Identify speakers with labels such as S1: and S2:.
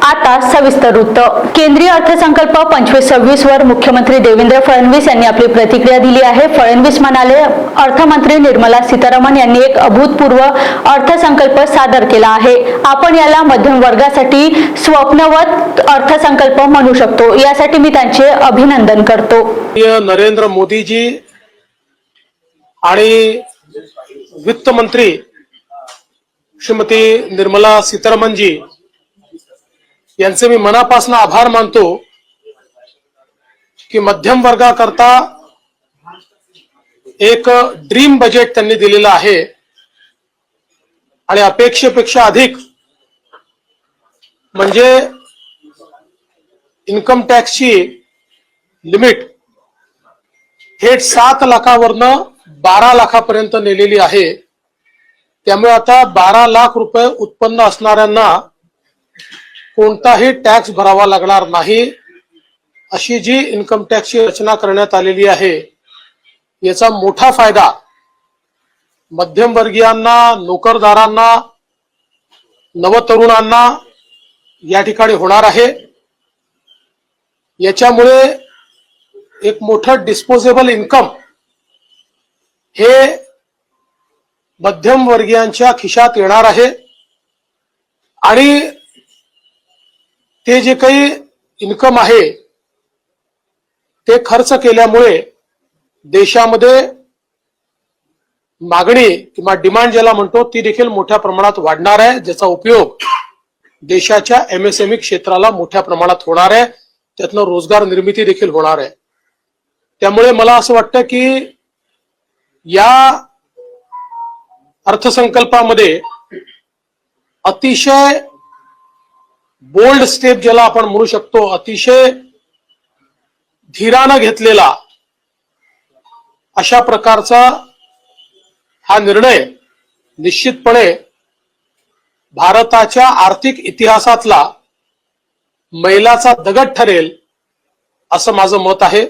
S1: आता सविस्तर वृत्त। केंद्रीय अर्थसंकल्प 25-26 वर मुख्यमंत्री देवेंद्र फडणवीस यांनी आपली प्रतिक्रिया दिली आहे। फडणवीस म्हणाले, अर्थमंत्री निर्मला सीतारामन यांनी एक अभूतपूर्व अर्थसंकल्प सादर केला आहे। आपण याला मध्यम वर्गासाठी स्वप्नवत अर्थसंकल्प म्हणू शकतो। यासाठी मी त्यांचे अभिनंदन करतो।
S2: नरेंद्र मोदीजी आणि वित्त मंत्री श्रीमती निर्मला सीतारामन जी यांचे मी मनापासून आभार मानतो की मध्यम वर्गाकरता एक ड्रीम बजेट त्यांनी दिलेलं आहे आणि अपेक्षेपेक्षा अधिक म्हणजे इन्कम टॅक्सची लिमिट थेट 7 लाखावरनं 12 लाखापर्यंत नेलेली आहे। त्यामुळे आता 12 लाख रुपये उत्पन्न असणाऱ्यांना कोणताही टॅक्स भरावा लागणार नाही अशी जी इन्कम टॅक्सची रचना करण्यात आलेली आहे याचा मोठा फायदा मध्यमवर्गीयांना, नोकरदारांना, नवतरुणांना या ठिकाणी होणार आहे। याच्यामुळे एक मोठं डिस्पोजेबल इन्कम हे मध्यमवर्गीयांच्या खिशात येणार आहे आणि ते जे काही इन्कम आहे ते खर्च केल्यामुळे देशामध्ये मागणी किंवा डिमांड ज्याला म्हणतो ती देखील मोठ्या प्रमाणात वाढणार आहे, ज्याचा उपयोग देशाच्या एमएसएमई क्षेत्राला मोठ्या प्रमाणात होणार आहे, त्यातनं रोजगार निर्मिती देखील होणार आहे। त्यामुळे मला असं वाटतं की या अर्थसंकल्पामध्ये अतिशय बोल्ड स्टेप ज्याला आपण म्हणू शकतो, अतिशय धीरानं घेतलेला अशा प्रकारचा हा निर्णय निश्चितपणे भारताच्या आर्थिक इतिहासातला मैलाचा दगड ठरेल असं माझं मत आहे।